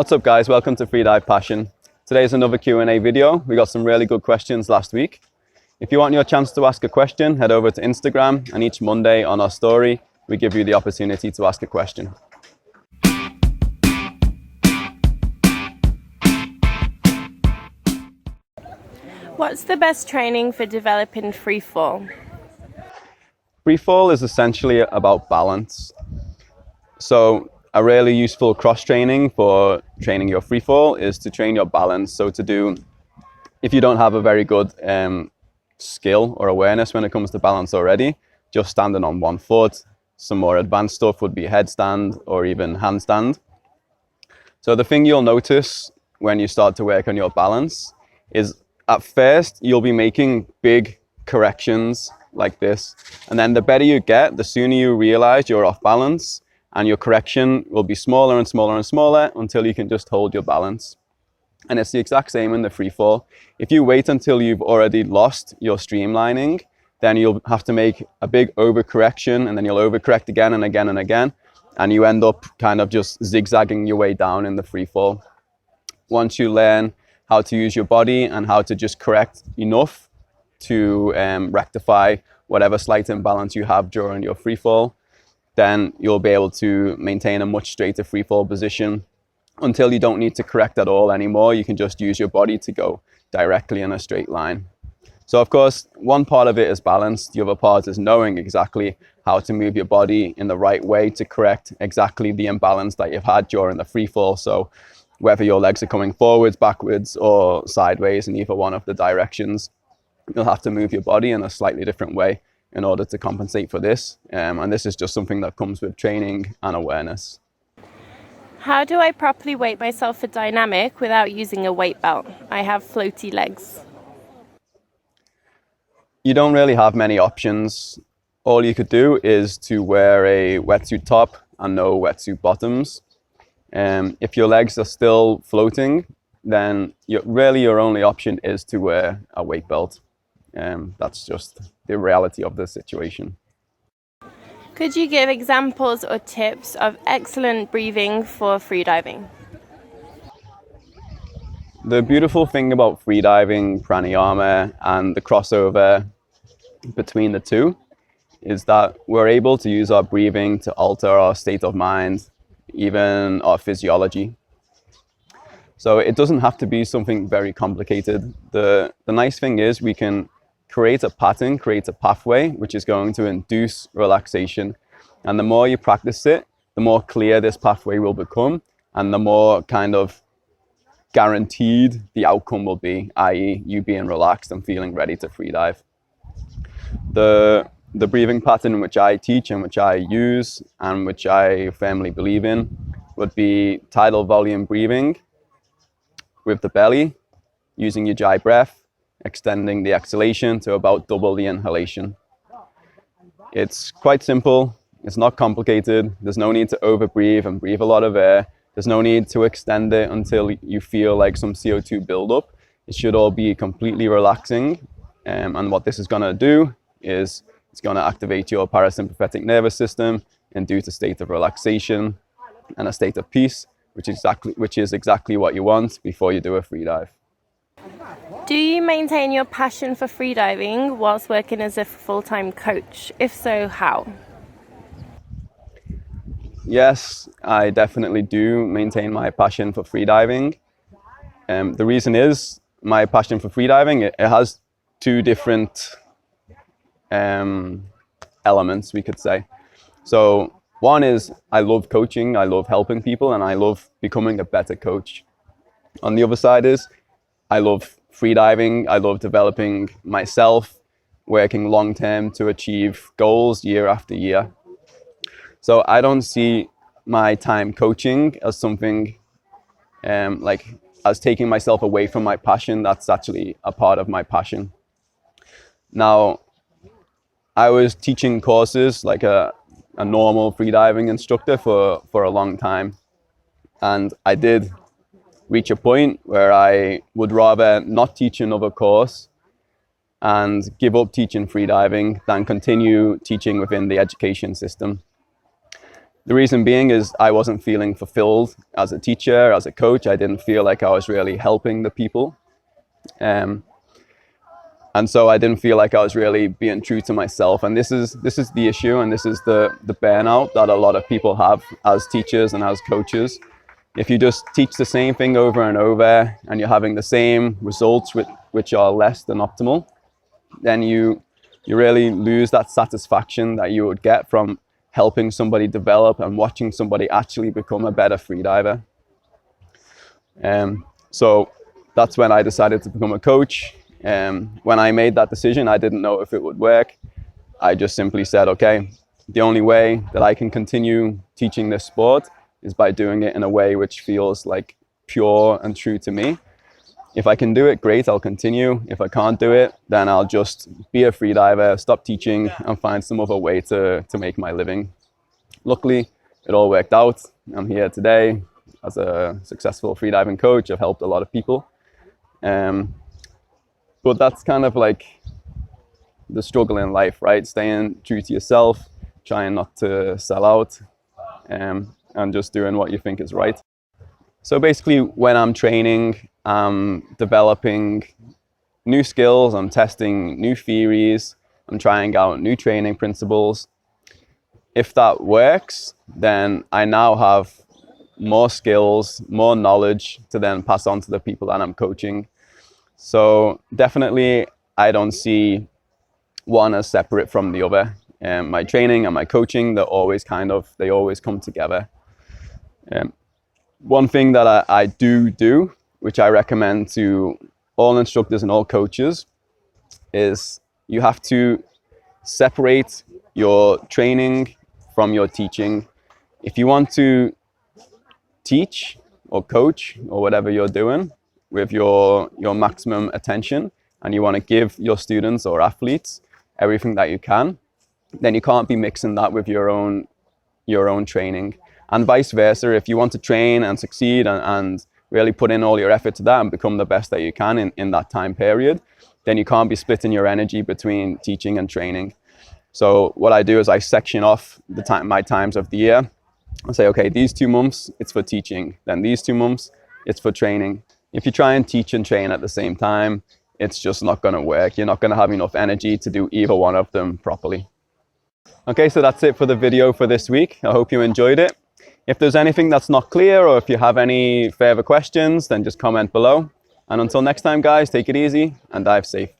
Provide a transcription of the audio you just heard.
What's up guys, welcome to Freedive Passion. Today's another Q&A video. We got some really good questions last week. If you want your chance to ask a question, head over to Instagram, and each Monday on our story, we give you the opportunity to ask a question. What's the best training for developing freefall? Freefall is essentially about balance. So a really useful cross training for training your freefall is to train your balance. So if you don't have a very good skill or awareness when it comes to balance already, just standing on one foot. Some more advanced stuff would be headstand or even handstand. So the thing you'll notice when you start to work on your balance is at first you'll be making big corrections like this. And then the better you get, the sooner you realize you're off balance, and your correction will be smaller and smaller and smaller until you can just hold your balance. And it's the exact same in the freefall. If you wait until you've already lost your streamlining, then you'll have to make a big overcorrection, and then you'll overcorrect again and again and again, and you end up kind of just zigzagging your way down in the freefall. Once you learn how to use your body and how to just correct enough to rectify whatever slight imbalance you have during your freefall, then you'll be able to maintain a much straighter freefall position until you don't need to correct at all anymore. You can just use your body to go directly in a straight line. So of course, one part of it is balance. The other part is knowing exactly how to move your body in the right way to correct exactly the imbalance that you've had during the freefall. So whether your legs are coming forwards, backwards, or sideways in either one of the directions, you'll have to move your body in a slightly different way in order to compensate for this. And this is just something that comes with training and awareness. How do I properly weight myself for dynamic without using a weight belt? I have floaty legs. You don't really have many options. All you could do is to wear a wetsuit top and no wetsuit bottoms. If your legs are still floating, then your only option is to wear a weight belt. That's just the reality of the situation. Could you give examples or tips of excellent breathing for freediving? The beautiful thing about freediving, pranayama, and the crossover between the two is that we're able to use our breathing to alter our state of mind, even our physiology. So it doesn't have to be something very complicated. The nice thing is we can create a pattern, create a pathway, which is going to induce relaxation. And the more you practice it, the more clear this pathway will become, and the more kind of guaranteed the outcome will be, i.e. you being relaxed and feeling ready to freedive. The breathing pattern which I teach and which I use and which I firmly believe in would be tidal volume breathing with the belly, using your jai breath, extending the exhalation to about double the inhalation. It's quite simple. It's not complicated. There's no need to over breathe and breathe a lot of air. There's no need to extend it until you feel like some CO2 buildup. It should all be completely relaxing. And what this is going to do is it's going to activate your parasympathetic nervous system, induce a state of relaxation and a state of peace, which is exactly what you want before you do a freedive. Do you maintain your passion for freediving whilst working as a full-time coach? If so, how? Yes, I definitely do maintain my passion for freediving. The reason is my passion for freediving, it has two different elements, we could say. So one is I love coaching, I love helping people, and I love becoming a better coach. On the other side is I love freediving, I love developing myself, working long term to achieve goals year after year. So I don't see my time coaching as something as taking myself away from my passion. That's actually a part of my passion. Now, I was teaching courses like a normal freediving instructor for a long time. And I did reach a point where I would rather not teach another course and give up teaching freediving than continue teaching within the education system. The reason being is I wasn't feeling fulfilled as a teacher, as a coach. I didn't feel like I was really helping the people. And so I didn't feel like I was really being true to myself. And this is the issue, and this is the burnout that a lot of people have as teachers and as coaches. If you just teach the same thing over and over and you're having the same results which are less than optimal, then you really lose that satisfaction that you would get from helping somebody develop and watching somebody actually become a better freediver. So that's when I decided to become a coach. When I made that decision, I didn't know if it would work. I just simply said, okay, the only way that I can continue teaching this sport is by doing it in a way which feels like pure and true to me. If I can do it, great, I'll continue. If I can't do it, then I'll just be a freediver, stop teaching, and find some other way to make my living. Luckily, it all worked out. I'm here today as a successful freediving coach. I've helped a lot of people. But that's kind of like the struggle in life, right? Staying true to yourself, trying not to sell out, and just doing what you think is right. So basically, when I'm training, I'm developing new skills, I'm testing new theories, I'm trying out new training principles. If that works, then I now have more skills, more knowledge to then pass on to the people that I'm coaching. So definitely, I don't see one as separate from the other. My training and my coaching, they always come together. One thing that I do, which I recommend to all instructors and all coaches, is you have to separate your training from your teaching. If you want to teach or coach or whatever you're doing with your maximum attention, and you want to give your students or athletes everything that you can, then you can't be mixing that with your own training. And vice versa, if you want to train and succeed and really put in all your effort to that and become the best that you can in that time period, then you can't be splitting your energy between teaching and training. So what I do is I section off my times of the year. I say, okay, these 2 months, it's for teaching. Then these 2 months, it's for training. If you try and teach and train at the same time, it's just not going to work. You're not going to have enough energy to do either one of them properly. Okay, so that's it for the video for this week. I hope you enjoyed it. If there's anything that's not clear, or if you have any further questions, then just comment below. And until next time, guys, take it easy and dive safe.